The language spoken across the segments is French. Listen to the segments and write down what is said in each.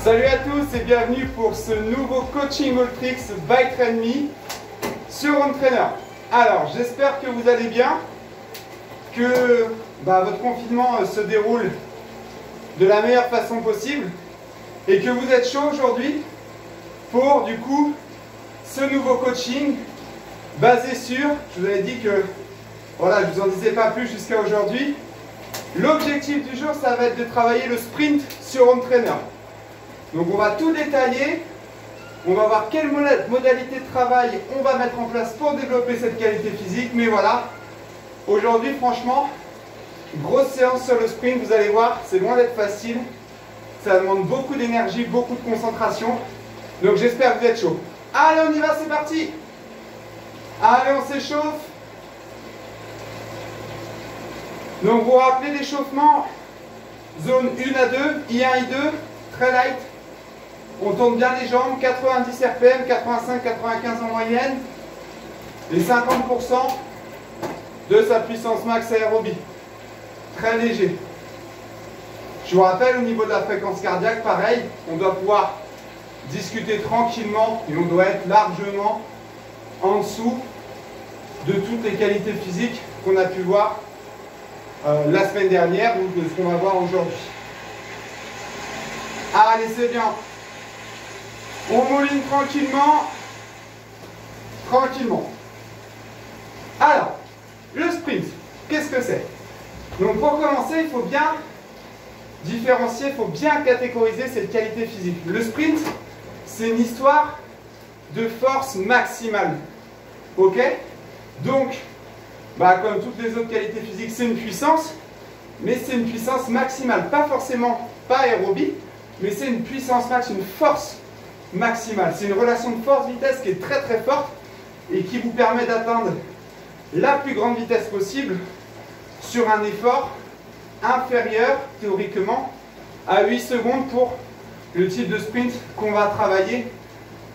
Salut à tous et bienvenue pour ce nouveau coaching Alltricks by Train.me sur Home Trainer. Alors, j'espère que vous allez bien, que votre confinement se déroule de la meilleure façon possible et que vous êtes chaud aujourd'hui pour du coup ce nouveau coaching basé sur, je vous avais dit que voilà, je vous en disais pas plus jusqu'à aujourd'hui. L'objectif du jour, ça va être de travailler le sprint sur Home Trainer. Donc on va tout détailler, on va voir quelle modalité de travail on va mettre en place pour développer cette qualité physique. Mais voilà, aujourd'hui franchement, grosse séance sur le sprint, vous allez voir, c'est loin d'être facile. Ça demande beaucoup d'énergie, beaucoup de concentration. Donc j'espère que vous êtes chaud. Allez, on y va, c'est parti. Allez, on s'échauffe. Donc vous vous rappelez l'échauffement, zone 1 à 2, I1, I2, très light. On tourne bien les jambes, 90 RPM, 85-95 en moyenne. Et 50% de sa puissance max aérobie. Très léger. Je vous rappelle, au niveau de la fréquence cardiaque, pareil, on doit pouvoir discuter tranquillement et on doit être largement en dessous de toutes les qualités physiques qu'on a pu voir la semaine dernière ou de ce qu'on va voir aujourd'hui. Allez, c'est bien. On mouline tranquillement. Tranquillement. Alors, le sprint, qu'est-ce que c'est? Donc pour commencer, il faut bien différencier, il faut bien catégoriser cette qualité physique. Le sprint, c'est une histoire de force maximale. Ok? Donc, comme toutes les autres qualités physiques, c'est une puissance, mais c'est une puissance maximale. Pas forcément, pas aérobie, mais c'est une puissance max, une force maximale. C'est une relation de force-vitesse qui est très très forte et qui vous permet d'atteindre la plus grande vitesse possible sur un effort inférieur, théoriquement, à 8 secondes pour le type de sprint qu'on va travailler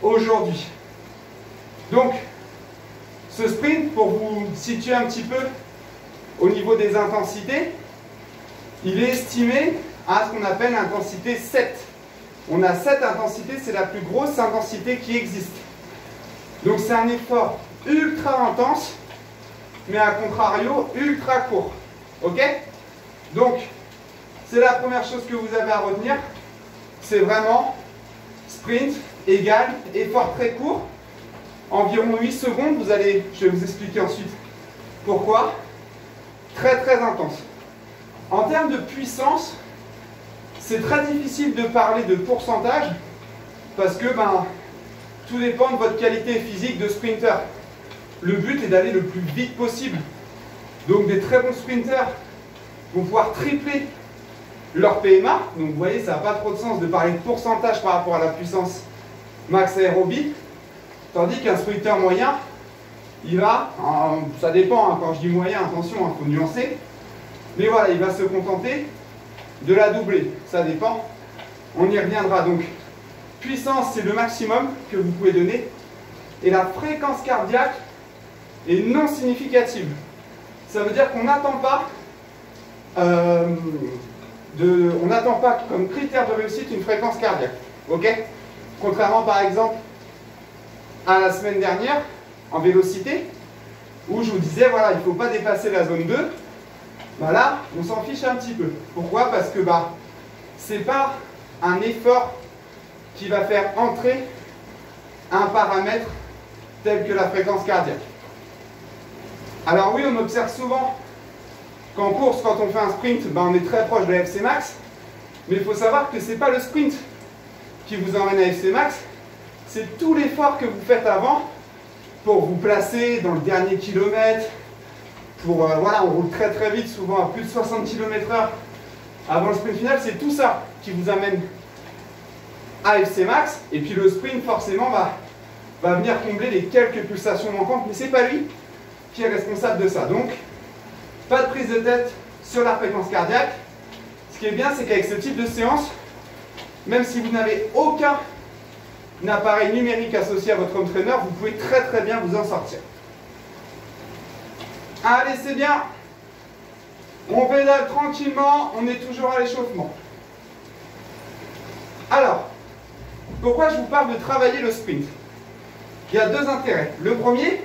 aujourd'hui. Donc, ce sprint, pour vous situer un petit peu au niveau des intensités, il est estimé à ce qu'on appelle l'intensité 7. On a 7 intensités, c'est la plus grosse intensité qui existe. Donc c'est un effort ultra intense, mais à contrario, ultra court. Ok? Donc, c'est la première chose que vous avez à retenir. C'est vraiment sprint égale effort très court. Environ 8 secondes, je vais vous expliquer ensuite pourquoi. Très très intense. En termes de puissance, c'est très difficile de parler de pourcentage parce que tout dépend de votre qualité physique de sprinter. Le but est d'aller le plus vite possible. Donc des très bons sprinters vont pouvoir tripler leur PMA. Donc vous voyez, ça n'a pas trop de sens de parler de pourcentage par rapport à la puissance max aérobie. Tandis qu'un sprinter moyen, il va, ça dépend, quand je dis moyen, attention, il faut nuancer. Mais voilà, il va se contenter de la doubler. Ça dépend, on y reviendra. Donc, puissance, c'est le maximum que vous pouvez donner. Et la fréquence cardiaque est non significative. Ça veut dire qu'on n'attend pas, on n'attend pas comme critère de réussite une fréquence cardiaque. Ok? Contrairement par exemple à la semaine dernière en vélocité, où je vous disais, voilà, il ne faut pas dépasser la zone 2. Là, on s'en fiche un petit peu. Pourquoi? Parce que c'est pas un effort qui va faire entrer un paramètre tel que la fréquence cardiaque. Alors oui, on observe souvent qu'en course, quand on fait un sprint, on est très proche de la FC max, mais il faut savoir que ce n'est pas le sprint qui vous emmène à FC max, c'est tout l'effort que vous faites avant pour vous placer dans le dernier kilomètre. Voilà, on roule très très vite, souvent à plus de 60 km/h avant le sprint final. C'est tout ça qui vous amène à FC max. Et puis le sprint, forcément, va venir combler les quelques pulsations manquantes, mais ce n'est pas lui qui est responsable de ça. Donc, pas de prise de tête sur la fréquence cardiaque. Ce qui est bien, c'est qu'avec ce type de séance, même si vous n'avez aucun appareil numérique associé à votre home trainer, vous pouvez très très bien vous en sortir. Allez, c'est bien. On pédale tranquillement, on est toujours à l'échauffement. Alors, pourquoi je vous parle de travailler le sprint? Il y a deux intérêts. Le premier,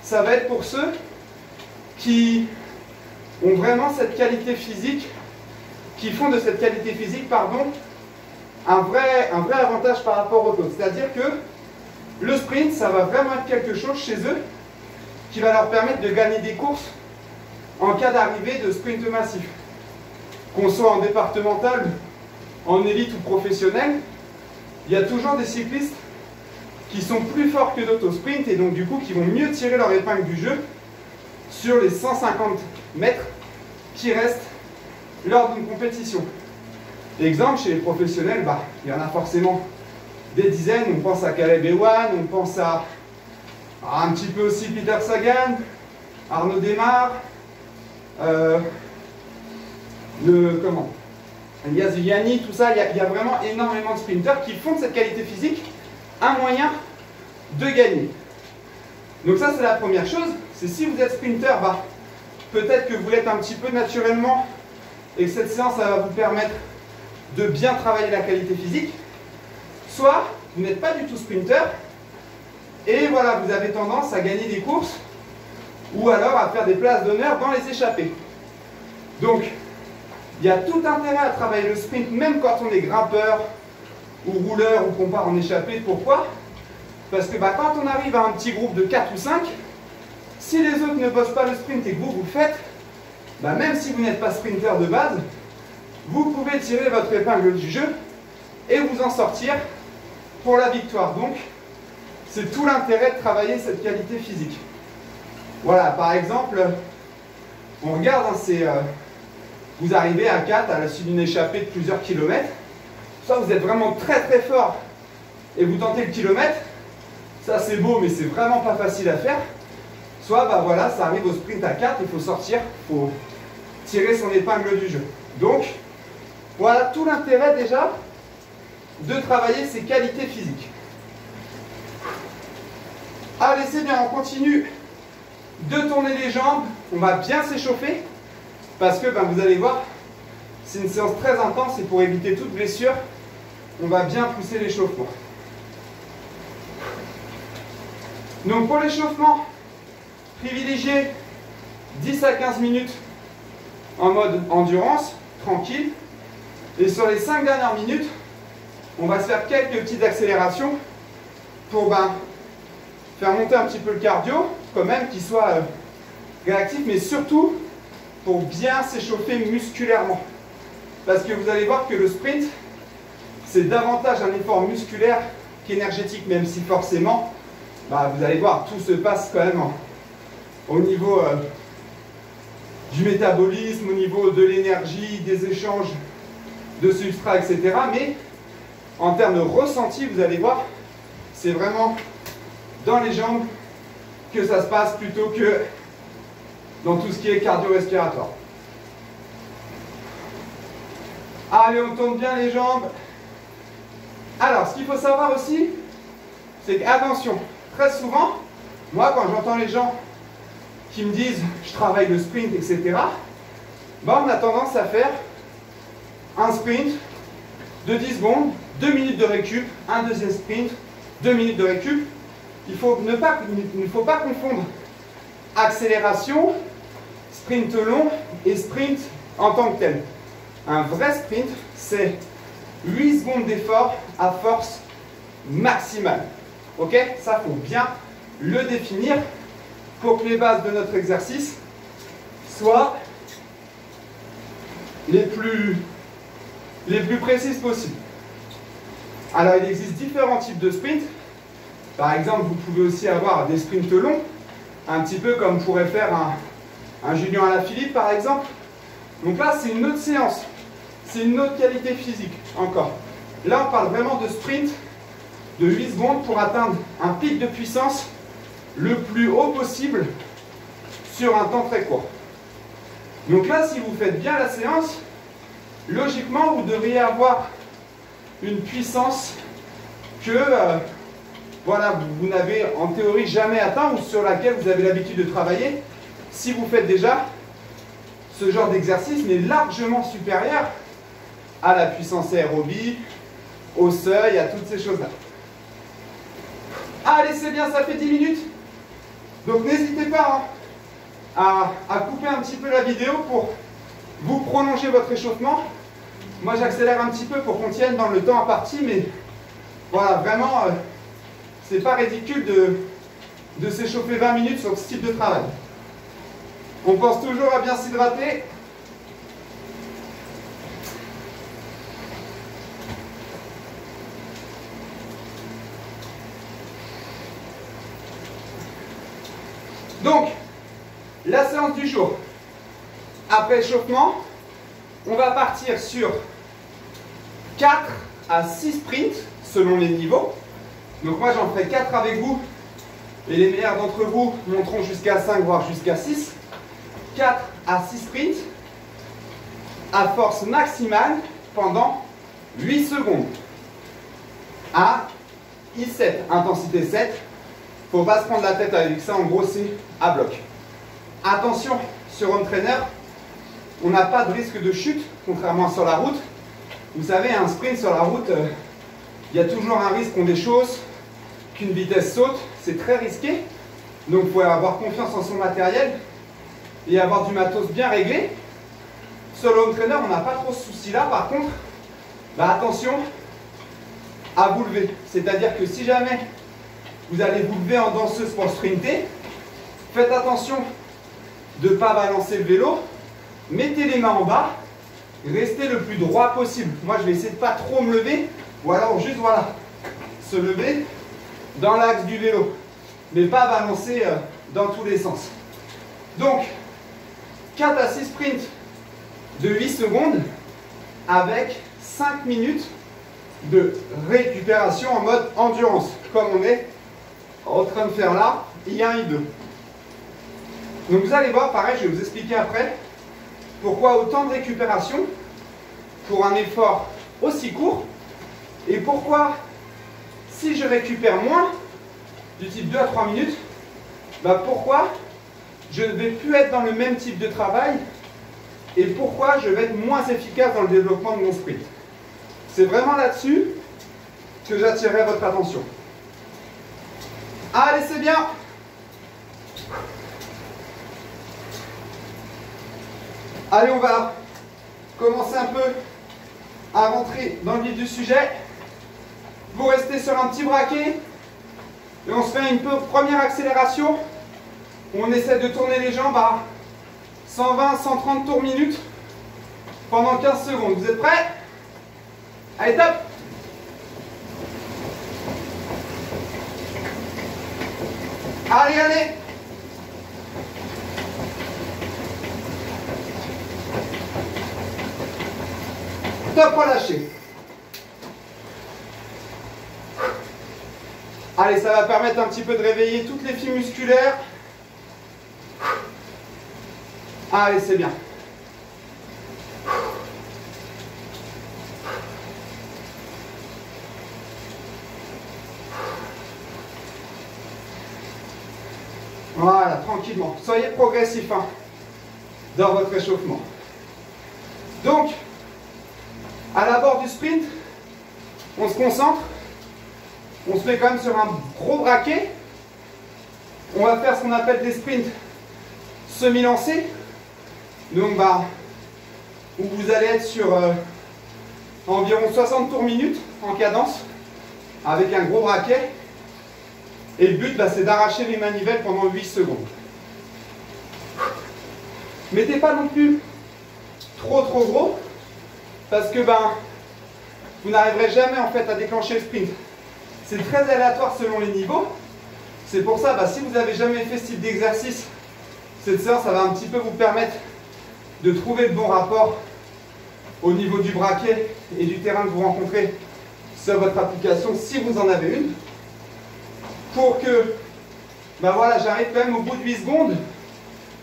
ça va être pour ceux qui ont vraiment cette qualité physique, qui font de cette qualité physique, pardon, un vrai avantage par rapport aux autres. C'est-à-dire que le sprint, ça va vraiment être quelque chose chez eux qui va leur permettre de gagner des courses en cas d'arrivée de sprint massif. Qu'on soit en départemental, en élite ou professionnel, il y a toujours des cyclistes qui sont plus forts que d'autres au sprint et donc du coup qui vont mieux tirer leur épingle du jeu sur les 150 mètres qui restent lors d'une compétition. Exemple, chez les professionnels, il y en a forcément des dizaines. On pense à Caleb Ewan, on pense à un petit peu aussi Peter Sagan, Arnaud Démarre, Elias Viviani, tout ça. Il y a vraiment énormément de sprinteurs qui font de cette qualité physique un moyen de gagner. Donc ça, c'est la première chose. C'est si vous êtes sprinter, peut-être que vous l'êtes un petit peu naturellement et que cette séance, ça va vous permettre de bien travailler la qualité physique. Soit vous n'êtes pas du tout sprinter et voilà, vous avez tendance à gagner des courses ou alors à faire des places d'honneur dans les échappées. Donc, il y a tout intérêt à travailler le sprint, même quand on est grimpeur ou rouleur ou qu'on part en échappée. Pourquoi? Parce que quand on arrive à un petit groupe de 4 ou 5, si les autres ne bossent pas le sprint et que vous le faites, même si vous n'êtes pas sprinter de base, vous pouvez tirer votre épingle du jeu et vous en sortir pour la victoire. Donc, c'est tout l'intérêt de travailler cette qualité physique. Voilà, par exemple, on regarde, vous arrivez à 4 à la suite d'une échappée de plusieurs kilomètres. Soit vous êtes vraiment très très fort et vous tentez le kilomètre. Ça c'est beau, mais c'est vraiment pas facile à faire. Soit voilà, ça arrive au sprint à 4, il faut sortir, il faut tirer son épingle du jeu. Donc, voilà tout l'intérêt déjà de travailler ces qualités physiques. Allez, c'est bien, on continue de tourner les jambes, on va bien s'échauffer parce que vous allez voir, c'est une séance très intense et pour éviter toute blessure, on va bien pousser l'échauffement. Donc pour l'échauffement, privilégiez 10 à 15 minutes en mode endurance, tranquille. Et sur les 5 dernières minutes, on va se faire quelques petites accélérations pour faire monter un petit peu le cardio, quand même, qu'il soit réactif, mais surtout pour bien s'échauffer musculairement. Parce que vous allez voir que le sprint, c'est davantage un effort musculaire qu'énergétique, même si forcément, vous allez voir, tout se passe quand même au niveau du métabolisme, au niveau de l'énergie, des échanges de substrat, etc. Mais en termes de ressenti, vous allez voir, c'est vraiment dans les jambes que ça se passe plutôt que dans tout ce qui est cardio-respiratoire. Allez, on tourne bien les jambes. Alors, ce qu'il faut savoir aussi, c'est qu'attention, très souvent, moi quand j'entends les gens qui me disent je travaille le sprint, etc., on a tendance à faire un sprint de 10 secondes, 2 minutes de récup, un deuxième sprint, 2 minutes de récup. Il ne faut pas confondre accélération, sprint long et sprint en tant que tel. Un vrai sprint, c'est 8 secondes d'effort à force maximale. Ok? Ça, il faut bien le définir pour que les bases de notre exercice soient les plus précises possibles. Alors, il existe différents types de sprints. Par exemple, vous pouvez aussi avoir des sprints longs, un petit peu comme pourrait faire un Julien Alaphilippe, par exemple. Donc là, c'est une autre séance. C'est une autre qualité physique, encore. Là, on parle vraiment de sprint de 8 secondes pour atteindre un pic de puissance le plus haut possible sur un temps très court. Donc là, si vous faites bien la séance, logiquement, vous devriez avoir une puissance que vous n'avez en théorie jamais atteint ou sur laquelle vous avez l'habitude de travailler si vous faites déjà ce genre d'exercice, mais largement supérieur à la puissance aérobie, au seuil, à toutes ces choses-là. Allez, c'est bien, ça fait 10 minutes. Donc n'hésitez pas à couper un petit peu la vidéo pour vous prolonger votre échauffement. Moi, j'accélère un petit peu pour qu'on tienne dans le temps imparti, mais voilà, vraiment, c'est pas ridicule de s'échauffer 20 minutes sur ce type de travail. On pense toujours à bien s'hydrater. Donc, la séance du jour. Après échauffement, on va partir sur 4 à 6 sprints selon les niveaux. Donc moi j'en ferai 4 avec vous et les meilleurs d'entre vous monteront jusqu'à 5 voire jusqu'à 6. 4 à 6 sprints à force maximale pendant 8 secondes. À I7, intensité 7. Faut pas se prendre la tête avec ça, en gros c'est à bloc. Attention, sur home trainer, on n'a pas de risque de chute, contrairement à sur la route. Vous savez, un sprint sur la route, il y a toujours un risque qu'on déchausse, qu'une vitesse saute, c'est très risqué. Donc il faut avoir confiance en son matériel et avoir du matos bien réglé. Sur le home trainer, on n'a pas trop ce souci-là. Par contre, attention à vous lever. C'est-à-dire que si jamais vous allez vous lever en danseuse pour sprinter, faites attention de ne pas balancer le vélo. Mettez les mains en bas, restez le plus droit possible. Moi, je vais essayer de ne pas trop me lever, ou alors juste, voilà, se lever dans l'axe du vélo, mais pas balancer dans tous les sens. Donc, 4 à 6 sprints de 8 secondes avec 5 minutes de récupération en mode endurance, comme on est en train de faire là, I1, I2. Donc vous allez voir, pareil, je vais vous expliquer après pourquoi autant de récupération pour un effort aussi court et pourquoi si je récupère moins du type 2 à 3 minutes, pourquoi je ne vais plus être dans le même type de travail et pourquoi je vais être moins efficace dans le développement de mon sprint. C'est vraiment là-dessus que j'attirerai votre attention. Allez, c'est bien. Allez, on va commencer un peu à rentrer dans le vif du sujet. Vous restez sur un petit braquet et on se fait une première accélération où on essaie de tourner les jambes à 120-130 tours minute pendant 15 secondes. Vous êtes prêts? Allez, top! Allez, allez! Top, relâchez. Allez, ça va permettre un petit peu de réveiller toutes les fibres musculaires. Allez, c'est bien. Voilà, tranquillement. Soyez progressif dans votre échauffement. Donc, à l'abord du sprint, on se concentre. On se met quand même sur un gros braquet. On va faire ce qu'on appelle des sprints semi-lancés. Donc, où vous allez être sur environ 60 tours minute en cadence, avec un gros braquet. Et le but, c'est d'arracher les manivelles pendant 8 secondes. Mettez pas non plus trop gros, parce que vous n'arriverez jamais en fait à déclencher le sprint. C'est très aléatoire selon les niveaux. C'est pour ça, si vous n'avez jamais fait ce type d'exercice, cette séance, ça va un petit peu vous permettre de trouver le bon rapport au niveau du braquet et du terrain que vous rencontrez sur votre application, si vous en avez une, pour que j'arrive quand même au bout de 8 secondes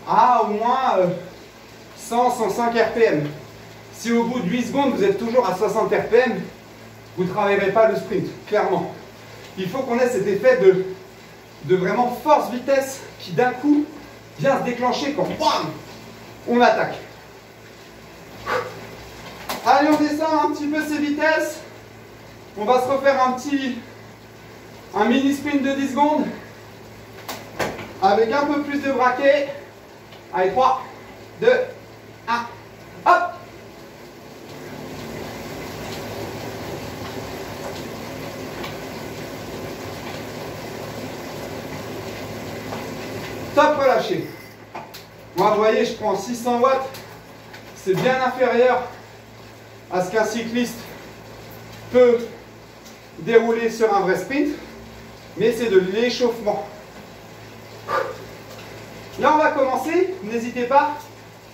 à au moins 100-105 RPM. Si au bout de 8 secondes vous êtes toujours à 60 RPM, vous ne travaillerez pas le sprint, clairement. Il faut qu'on ait cet effet de vraiment force-vitesse qui d'un coup vient se déclencher quand bam, on attaque. Allez, on descend un petit peu ces vitesses. On va se refaire un mini sprint de 10 secondes avec un peu plus de braquet. Allez, 3, 2, 1, hop! Top, relâché. Moi, vous voyez, je prends 600 watts. C'est bien inférieur à ce qu'un cycliste peut dérouler sur un vrai sprint, mais c'est de l'échauffement. Là, on va commencer. N'hésitez pas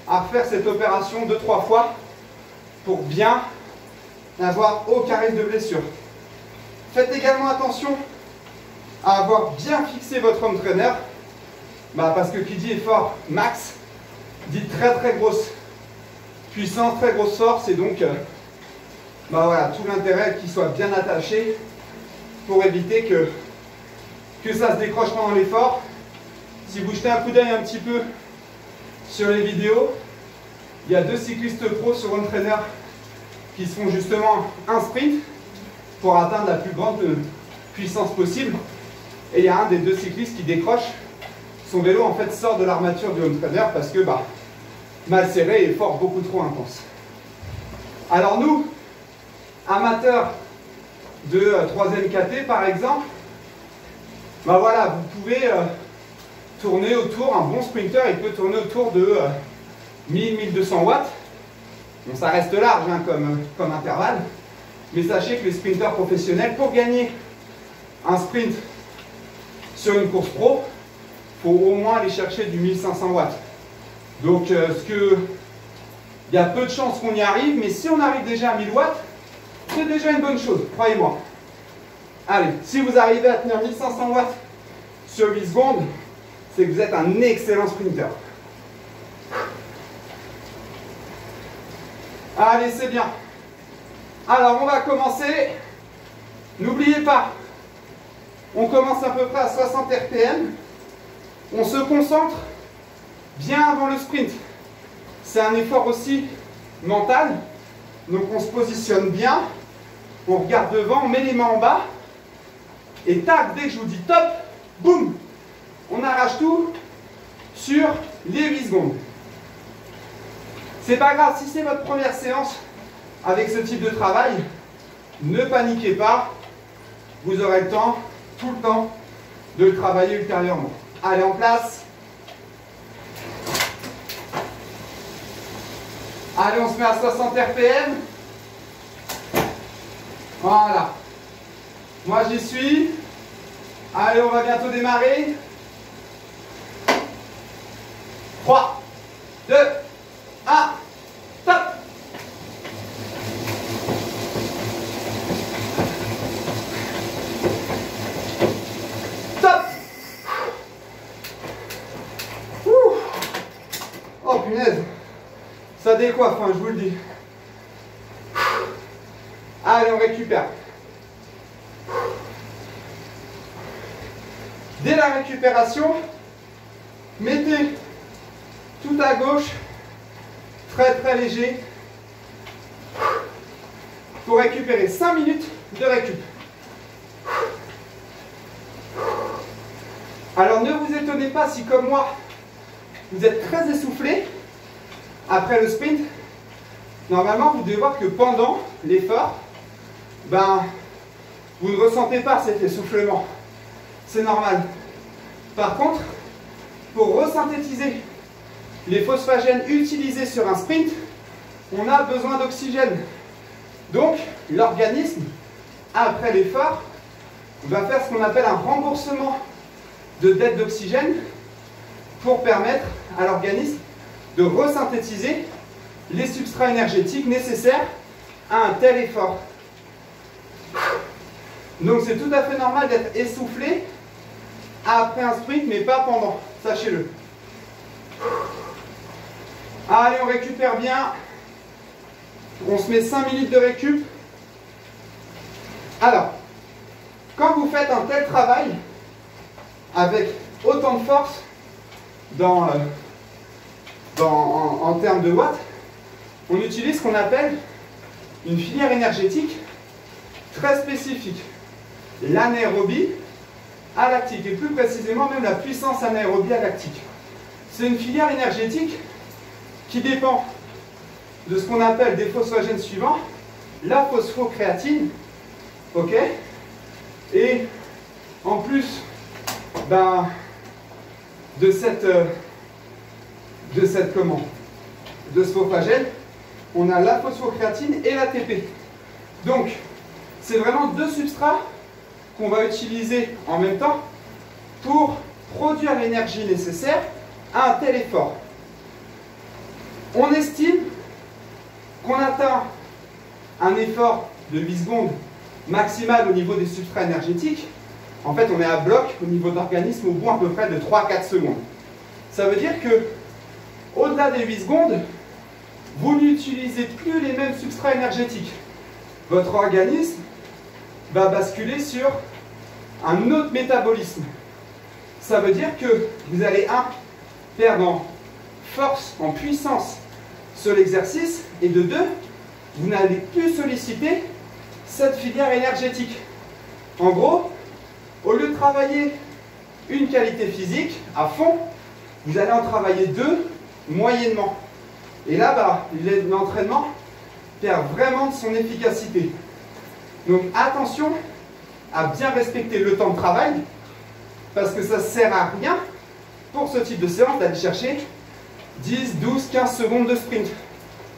à faire cette opération 2-3 fois pour bien n'avoir aucun risque de blessure. Faites également attention à avoir bien fixé votre home trainer, parce que qui dit effort max dit très grosse puissance, très grosse force, et donc voilà, tout l'intérêt qu'il soit bien attaché pour éviter que ça se décroche pendant l'effort. Si vous jetez un coup d'œil un petit peu sur les vidéos, il y a 2 cyclistes pros sur home trainer qui se font justement un sprint pour atteindre la plus grande puissance possible, et il y a un des 2 cyclistes qui décroche. Son vélo en fait sort de l'armature du home trainer parce que mal serré et fort beaucoup trop intense. Alors nous, amateurs de 3e KT par exemple, voilà, vous pouvez tourner autour, un bon sprinter il peut tourner autour de 1000-1200 watts. Bon, ça reste large comme intervalle, mais sachez que les sprinters professionnels, pour gagner un sprint sur une course pro, il faut au moins aller chercher du 1500 watts. Donc, il y a peu de chances qu'on y arrive, mais si on arrive déjà à 1000 watts, c'est déjà une bonne chose, croyez-moi. Allez, si vous arrivez à tenir 1500 watts sur 8 secondes, c'est que vous êtes un excellent sprinter. Allez, c'est bien. Alors, on va commencer. N'oubliez pas, on commence à peu près à 60 RPM. On se concentre bien avant le sprint. C'est un effort aussi mental. Donc on se positionne bien, on regarde devant, on met les mains en bas. Et tac, dès que je vous dis top, boum, on arrache tout sur les 8 secondes. C'est pas grave, si c'est votre première séance avec ce type de travail, ne paniquez pas. Vous aurez le temps, tout le temps, de le travailler ultérieurement. Allez, en place. Allez, on se met à 60 RPM. Voilà. Moi, j'y suis. Allez, on va bientôt démarrer. 3, 2, 1, top! Top! Oh punaise! Ça décoiffe, je vous le dis. Allez, on récupère. Dès la récupération, mettez tout à gauche, très léger, pour récupérer 5 minutes de récup. Alors ne vous étonnez pas si, comme moi, vous êtes très essoufflé après le sprint. Normalement, vous devez voir que pendant l'effort, vous ne ressentez pas cet essoufflement. C'est normal. Par contre, pour resynthétiser les phosphagènes utilisés sur un sprint, on a besoin d'oxygène. Donc, l'organisme, après l'effort, va faire ce qu'on appelle un remboursement de dette d'oxygène pour permettre à l'organisme de resynthétiser les substrats énergétiques nécessaires à un tel effort. Donc c'est tout à fait normal d'être essoufflé après un sprint, mais pas pendant, sachez-le. Allez, on récupère bien. On se met 5 minutes de récup. Alors, quand vous faites un tel travail, avec autant de force en termes de watts, on utilise ce qu'on appelle une filière énergétique très spécifique, l'anaérobie alactique, et plus précisément même la puissance anaérobie alactique. C'est une filière énergétique qui dépend de ce qu'on appelle des phosphogènes suivants, la phosphocréatine, ok, et en plus de ce phosphogène, on a la phosphocréatine et l'ATP. Donc, c'est vraiment deux substrats qu'on va utiliser en même temps pour produire l'énergie nécessaire à un tel effort. On estime qu'on atteint un effort de 8 secondes maximal au niveau des substrats énergétiques. En fait, on est à bloc au niveau d'organisme au bout à peu près de 3-4 secondes. Ça veut dire que, au-delà des 8 secondes, vous n'utilisez plus les mêmes substrats énergétiques. Votre organisme va basculer sur un autre métabolisme. Ça veut dire que vous allez, perdre en force, en puissance sur l'exercice, et de 2, vous n'allez plus solliciter cette filière énergétique. En gros, au lieu de travailler une qualité physique à fond, vous allez en travailler 2 moyennement. Et là, l'entraînement perd vraiment de son efficacité. Donc attention à bien respecter le temps de travail, parce que ça ne sert à rien pour ce type de séance d'aller chercher 10, 12, 15 secondes de sprint.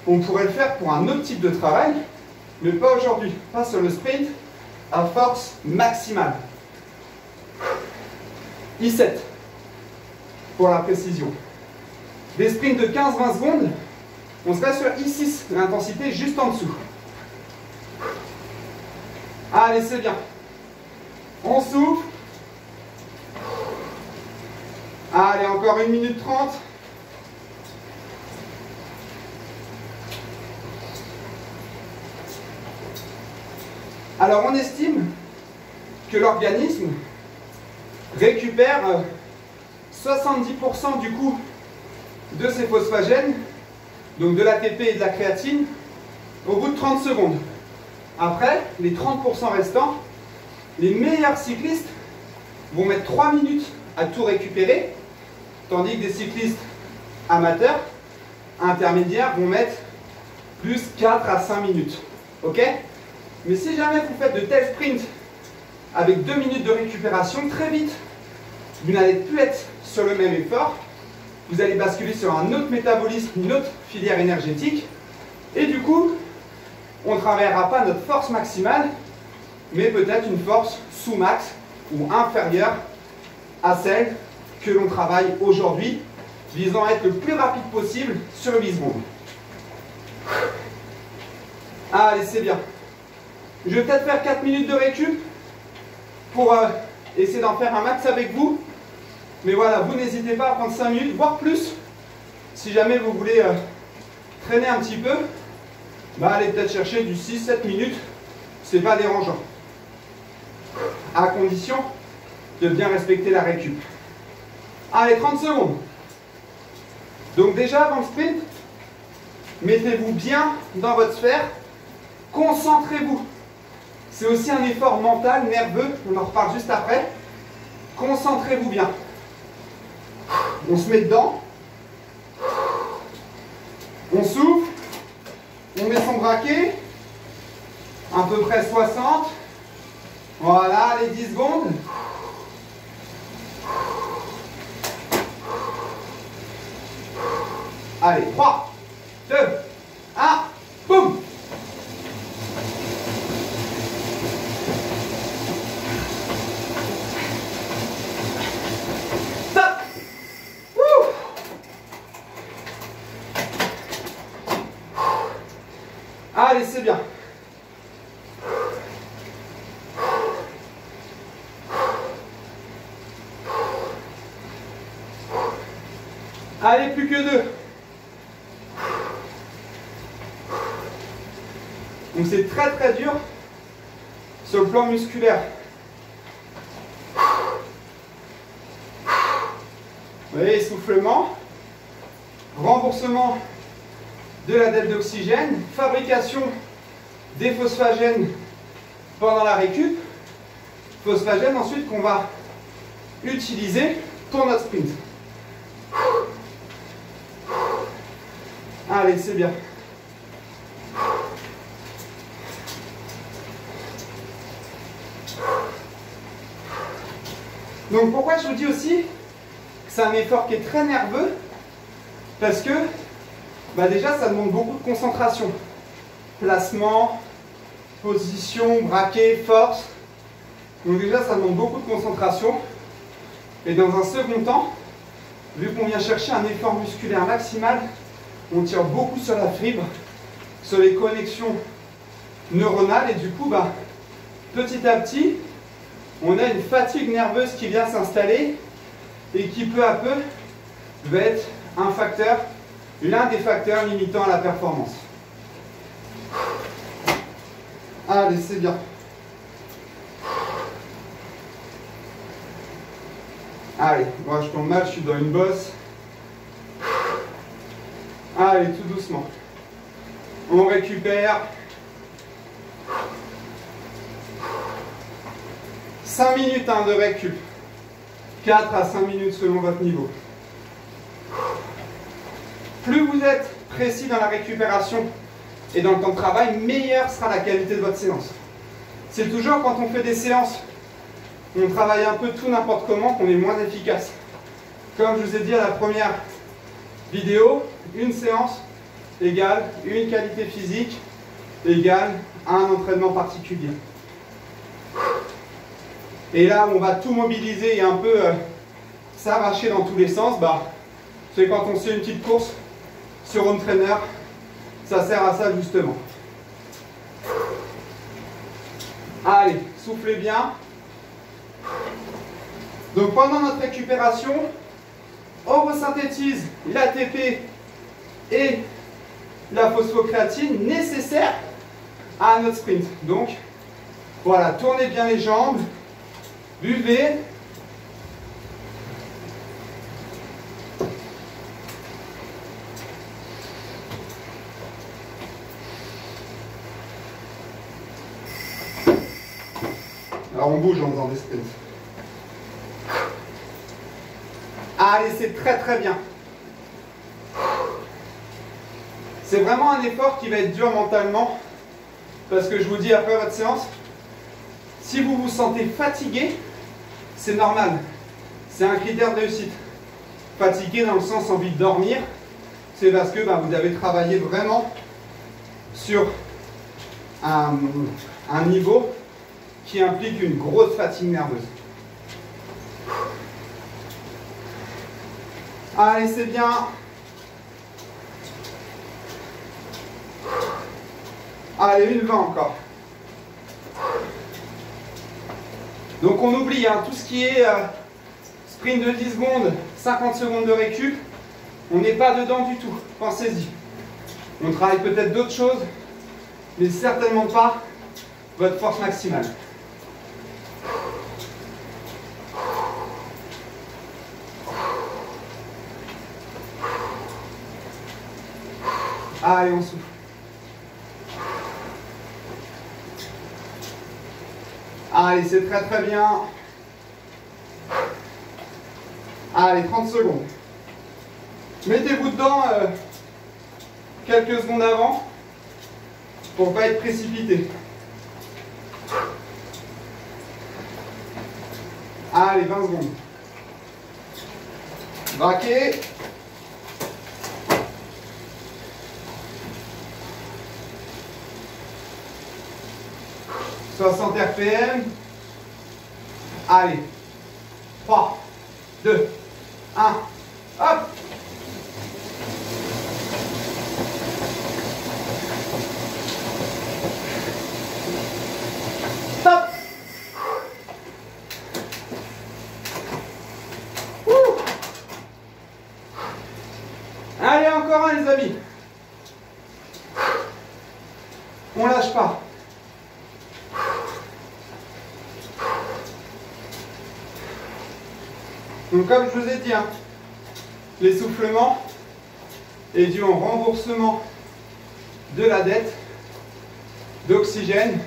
On pourrait le faire pour un autre type de travail, mais pas aujourd'hui, pas sur le sprint à force maximale. I7 pour la précision. Des sprints de 15-20 secondes, on serait sur I6, l'intensité juste en dessous. Allez, c'est bien. On souffle. Allez, encore 1 minute 30. Alors, on estime que l'organisme récupère 70% du coup de ces phosphogènes, donc de l'ATP et de la créatine, au bout de 30 secondes. Après, les 30% restants, les meilleurs cyclistes vont mettre 3 minutes à tout récupérer, tandis que des cyclistes amateurs, intermédiaires, vont mettre plus 4 à 5 minutes. Ok ? Mais si jamais vous faites de tels sprints avec 2 minutes de récupération, très vite, vous n'allez plus être sur le même effort, vous allez basculer sur un autre métabolisme, une autre filière énergétique, et du coup, on ne travaillera pas notre force maximale, mais peut-être une force sous-max ou inférieure à celle que l'on travaille aujourd'hui, visant à être le plus rapide possible sur 8 secondes. Allez, c'est bien. Je vais peut-être faire 4 minutes de récup pour essayer d'en faire un max avec vous. Mais voilà, vous n'hésitez pas à prendre 5 minutes, voire plus. Si jamais vous voulez traîner un petit peu, allez peut-être chercher du 6-7 minutes. C'est pas dérangeant. À condition de bien respecter la récup. Allez, 30 secondes. Donc déjà, avant le sprint, mettez-vous bien dans votre sphère. Concentrez-vous. C'est aussi un effort mental, nerveux. On en reparle juste après. Concentrez-vous bien. On se met dedans. On souffle. On met son braquet. À peu près 60. Voilà, les 10 secondes. Allez, 3, 2, 1, boum! Stop! Wouh! Allez, c'est bien. Allez, plus que 2. Donc c'est très très dur sur le plan musculaire. Vous voyez, essoufflement, remboursement de la dette d'oxygène, fabrication des phosphogènes pendant la récup. Phosphagène ensuite qu'on va utiliser pour notre sprint. Allez, c'est bien. Donc pourquoi je vous dis aussi que c'est un effort qui est très nerveux? Parce que déjà ça demande beaucoup de concentration. Placement, position, braquet, force. Donc déjà ça demande beaucoup de concentration. Et dans un second temps, vu qu'on vient chercher un effort musculaire maximal, on tire beaucoup sur la fibre, sur les connexions neuronales et du coup petit à petit on a une fatigue nerveuse qui vient s'installer et qui peu à peu va être un facteur, l'un des facteurs limitant la performance. Allez, c'est bien. Allez, moi je tombe mal, je suis dans une bosse. Allez, tout doucement. On récupère. 5 minutes de récup. 4 à 5 minutes selon votre niveau. Plus vous êtes précis dans la récupération et dans le temps de travail, meilleure sera la qualité de votre séance. C'est toujours quand on fait des séances, on travaille un peu tout n'importe comment, qu'on est moins efficace. Comme je vous ai dit à la première vidéo, une séance égale une qualité physique égale un entraînement particulier. Et là, on va tout mobiliser et un peu s'arracher dans tous les sens. C'est quand on fait une petite course sur home trainer, ça sert à ça justement. Allez, soufflez bien. Donc pendant notre récupération, on resynthétise l'ATP et la phosphocréatine nécessaires à notre sprint. Donc voilà, tournez bien les jambes, buvez. Alors on bouge en faisant des sprints. Allez, c'est très très bien. C'est vraiment un effort qui va être dur mentalement, parce que je vous dis après votre séance, si vous vous sentez fatigué, c'est normal. C'est un critère de réussite. Fatigué dans le sens envie de dormir, c'est parce que vous avez travaillé vraiment sur un niveau qui implique une grosse fatigue nerveuse. Allez, c'est bien. Allez, une 20 encore. Donc on oublie tout ce qui est sprint de 10 secondes, 50 secondes de récup. On n'est pas dedans du tout. Pensez-y. On travaille peut-être d'autres choses, mais certainement pas votre force maximale. Allez, on souffle. Allez, c'est très très bien. Allez, 30 secondes. Mettez-vous dedans quelques secondes avant pour ne pas être précipité. Allez, 20 secondes. Braquez. 60 RPM. Allez. 3, 2, 1. Hop. Stop. Allez, encore un, les amis. On lâche pas. Donc comme je vous ai dit, l'essoufflement est dû au remboursement de la dette d'oxygène.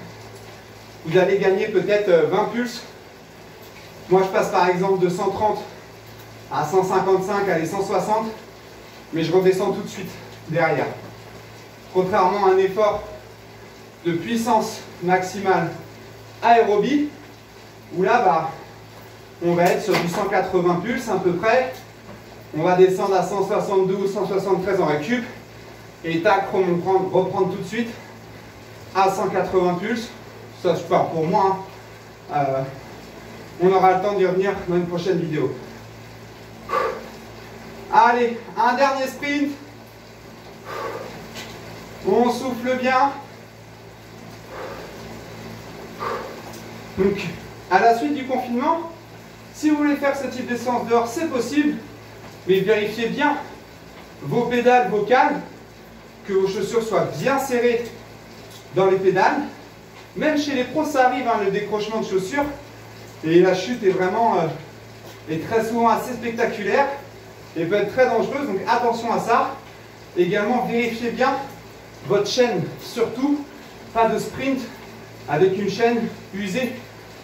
vous allez gagner peut-être 20 pulses. Moi, je passe par exemple de 130 à 155, allez 160, mais je redescends tout de suite derrière. Contrairement à un effort de puissance maximale aérobie, où là, bah, on va être sur du 180 pulses à peu près. On va descendre à 172, 173 en récup. Et tac, reprendre tout de suite à 180 pulses. Ça, je pars pour moi. On aura le temps d'y revenir dans une prochaine vidéo. Allez, un dernier sprint. On souffle bien. Donc, à la suite du confinement, si vous voulez faire ce type de séance dehors, c'est possible. Mais vérifiez bien vos pédales, vos cales, que vos chaussures soient bien serrées dans les pédales. Même chez les pros, ça arrive, hein, le décrochement de chaussures. Et la chute est vraiment, est très souvent assez spectaculaire et peut être très dangereuse. Donc attention à ça. Également, vérifiez bien votre chaîne. Surtout, pas de sprint avec une chaîne usée.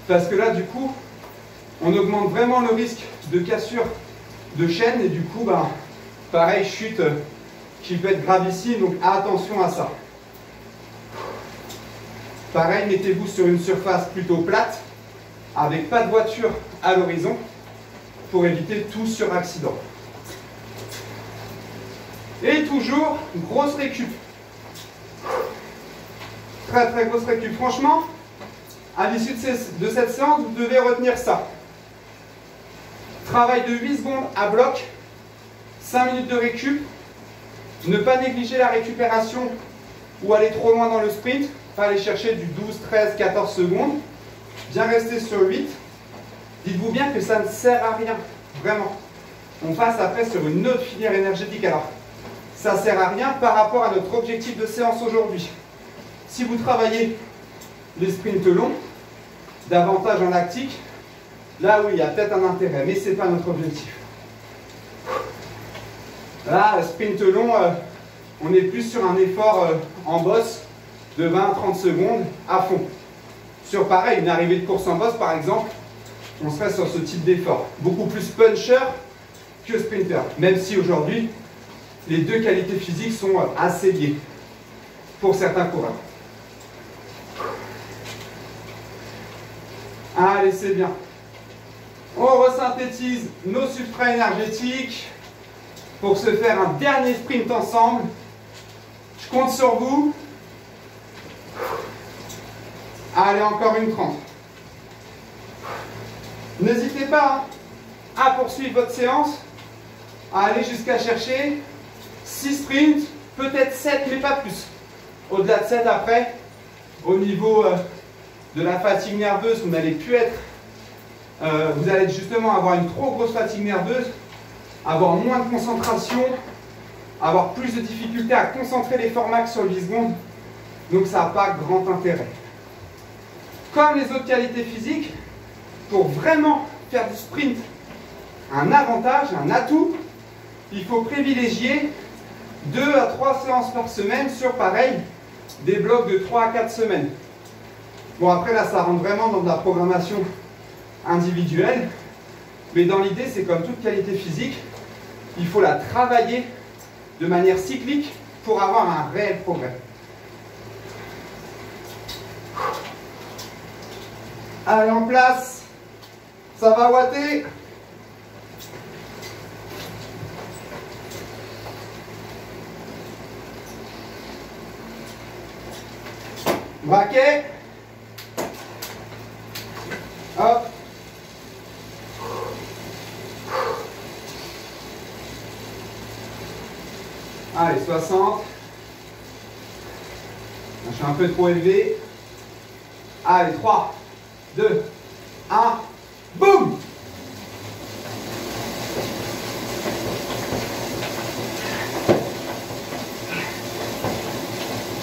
Parce que là, du coup, on augmente vraiment le risque de cassure de chaîne. Et du coup, bah, pareil, chute qui peut être gravissime. Donc attention à ça. Pareil, mettez-vous sur une surface plutôt plate, avec pas de voiture à l'horizon, pour éviter tout suraccident. Et toujours, grosse récup. Très très grosse récup. Franchement, à l'issue de cette séance, vous devez retenir ça. Travail de 8 secondes à bloc, 5 minutes de récup. Ne pas négliger la récupération ou aller trop loin dans le sprint. Pas aller chercher du 12, 13, 14 secondes. Bien rester sur 8. Dites-vous bien que ça ne sert à rien, vraiment. On passe après sur une autre filière énergétique. Alors, ça ne sert à rien par rapport à notre objectif de séance aujourd'hui. Si vous travaillez les sprints longs, davantage en lactique, là oui, il y a peut-être un intérêt, mais ce n'est pas notre objectif. Là, sprint long, on est plus sur un effort en bosse de 20 à 30 secondes à fond. Sur pareil, une arrivée de course en bosse par exemple, on serait sur ce type d'effort. Beaucoup plus puncher que sprinter. Même si aujourd'hui, les deux qualités physiques sont assez liées pour certains coureurs. Allez, c'est bien. On resynthétise nos substrats énergétiques pour se faire un dernier sprint ensemble. Je compte sur vous. Allez, encore une 30. N'hésitez pas à poursuivre votre séance, à aller jusqu'à chercher 6 sprints, peut-être 7, mais pas plus. Au-delà de 7, après, au niveau de la fatigue nerveuse, vous n'allez plus être, vous allez justement avoir une trop grosse fatigue nerveuse, avoir moins de concentration, avoir plus de difficulté à concentrer l'effort max sur 8 secondes. Donc ça n'a pas grand intérêt. Comme les autres qualités physiques, pour vraiment faire du sprint un avantage, un atout, il faut privilégier 2 à 3 séances par semaine sur pareil, des blocs de 3 à 4 semaines. Bon après là ça rentre vraiment dans de la programmation individuelle, mais dans l'idée c'est comme toute qualité physique, il faut la travailler de manière cyclique pour avoir un réel progrès. Allez, en place, ça va ouater. Braquet. Hop. Allez, 60. Je suis un peu trop élevé. Allez, 3, 2, 1, boum!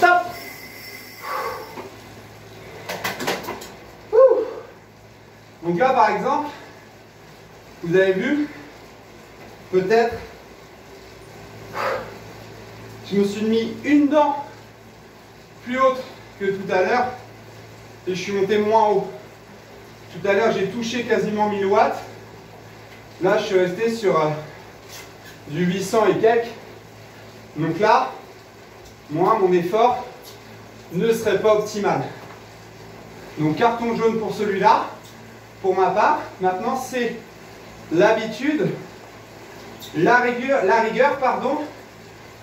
Top! Donc là, par exemple, vous avez vu, peut-être, je me suis mis une dent plus haute que tout à l'heure. et je suis monté moins haut. Tout à l'heure, j'ai touché quasiment 1000 watts. Là, je suis resté sur du 800 et quelques. Donc là, moi, mon effort ne serait pas optimal. Donc carton jaune pour celui-là. Pour ma part, maintenant, c'est l'habitude, la rigueur, pardon,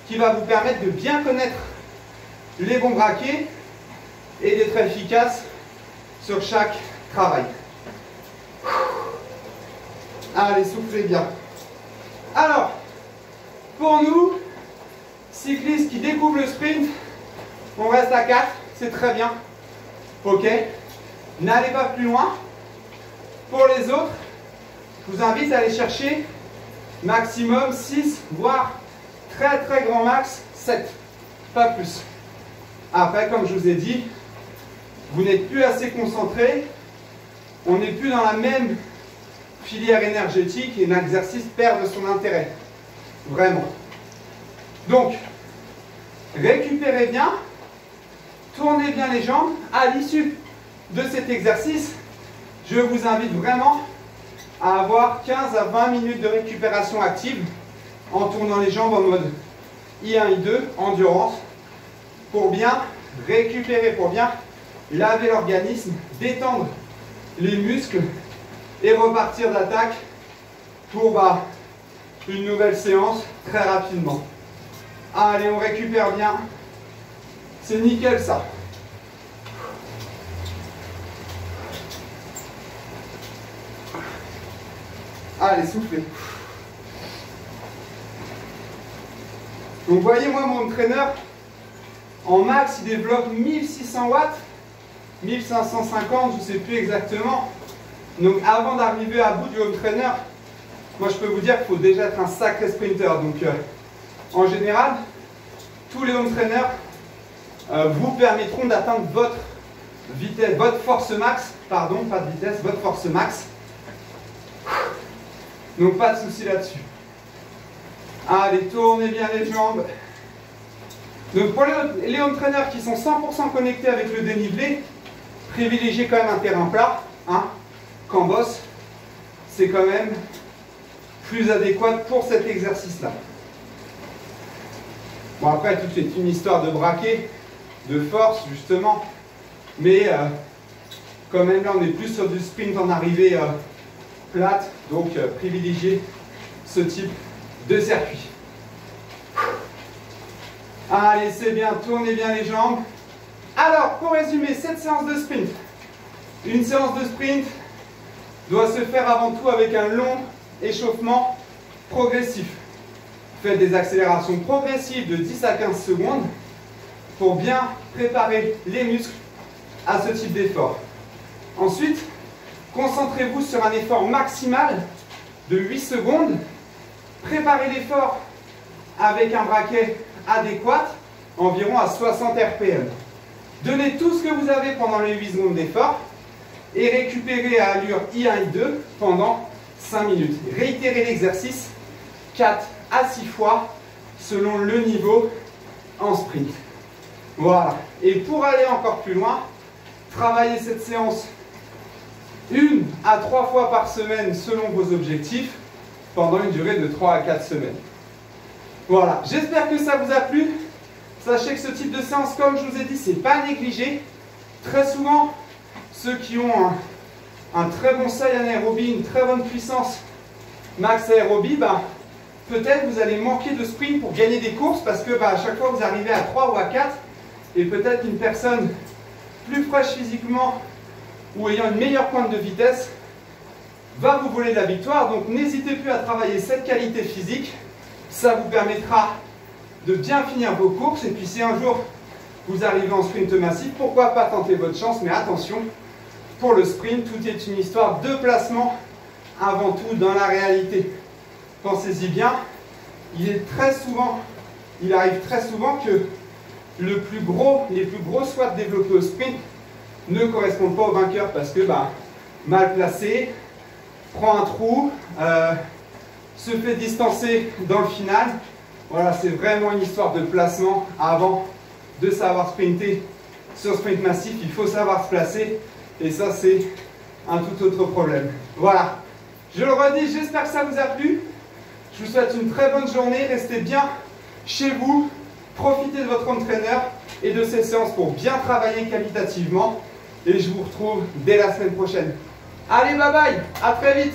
qui va vous permettre de bien connaître les bons braquets et d'être efficace sur chaque travail. Allez, soufflez bien. Alors, pour nous, cyclistes qui découvrent le sprint, on reste à 4, c'est très bien. Ok, n'allez pas plus loin. Pour les autres, je vous invite à aller chercher maximum 6, voire très très grand max 7, pas plus. Après, comme je vous ai dit, vous n'êtes plus assez concentré, on n'est plus dans la même filière énergétique et l'exercice perd de son intérêt. Vraiment. Donc, récupérez bien, tournez bien les jambes. À l'issue de cet exercice, je vous invite vraiment à avoir 15 à 20 minutes de récupération active en tournant les jambes en mode I1, I2, endurance, pour bien récupérer, pour bien laver l'organisme, détendre les muscles et repartir d'attaque pour une nouvelle séance très rapidement. Allez, on récupère bien. C'est nickel ça. Allez, soufflez. Donc, vous voyez, moi, mon entraîneur, en max, il développe 1600 watts, 1550, je ne sais plus exactement. Donc, avant d'arriver à bout du home trainer, moi, je peux vous dire qu'il faut déjà être un sacré sprinter. Donc, en général, tous les home trainers vous permettront d'atteindre votre vitesse, votre force max, pardon, pas de vitesse, votre force max. Donc pas de souci là-dessus. Allez, tournez bien les jambes. Donc pour les home trainers qui sont 100% connectés avec le dénivelé, privilégiez quand même un terrain plat, hein, qu'en bosse. C'est quand même plus adéquat pour cet exercice-là. Bon, après, tout est une histoire de braquet, de force, justement. Mais quand même, là, on est plus sur du sprint en arrivée plate. Donc, privilégiez ce type de circuit. Allez, c'est bien. Tournez bien les jambes. Alors, pour résumer cette séance de sprint, une séance de sprint doit se faire avant tout avec un long échauffement progressif. Faites des accélérations progressives de 10 à 15 secondes pour bien préparer les muscles à ce type d'effort. Ensuite, concentrez-vous sur un effort maximal de 8 secondes. Préparez l'effort avec un braquet adéquat, environ à 60 RPM. Donnez tout ce que vous avez pendant les 8 secondes d'effort et récupérez à allure I1, I2 pendant 5 minutes. Réitérez l'exercice 4 à 6 fois selon le niveau en sprint. Voilà. Et pour aller encore plus loin, travaillez cette séance 1 à 3 fois par semaine selon vos objectifs pendant une durée de 3 à 4 semaines. Voilà. J'espère que ça vous a plu. Sachez que ce type de séance, comme je vous ai dit, c'est pas négligé. Très souvent, ceux qui ont un très bon seuil anaérobie, une très bonne puissance max aérobie, peut-être vous allez manquer de sprint pour gagner des courses parce que à chaque fois vous arrivez à 3 ou à 4 et peut-être qu'une personne plus fraîche physiquement ou ayant une meilleure pointe de vitesse va vous voler la victoire. Donc n'hésitez plus à travailler cette qualité physique, ça vous permettra de bien finir vos courses. Et puis si un jour vous arrivez en sprint massif, pourquoi pas tenter votre chance, mais attention, pour le sprint, tout est une histoire de placement avant tout dans la réalité. Pensez-y bien, il arrive très souvent que les plus gros squats développés au sprint ne correspondent pas au vainqueur parce que mal placé, prend un trou, se fait distancer dans le final. Voilà, c'est vraiment une histoire de placement avant de savoir sprinter Sur sprint massif, il faut savoir se placer. Et ça, c'est un tout autre problème. Voilà. Je le redis, j'espère que ça vous a plu. Je vous souhaite une très bonne journée. Restez bien chez vous. Profitez de votre entraîneur et de ces séances pour bien travailler qualitativement. Et je vous retrouve dès la semaine prochaine. Allez, bye bye. À très vite.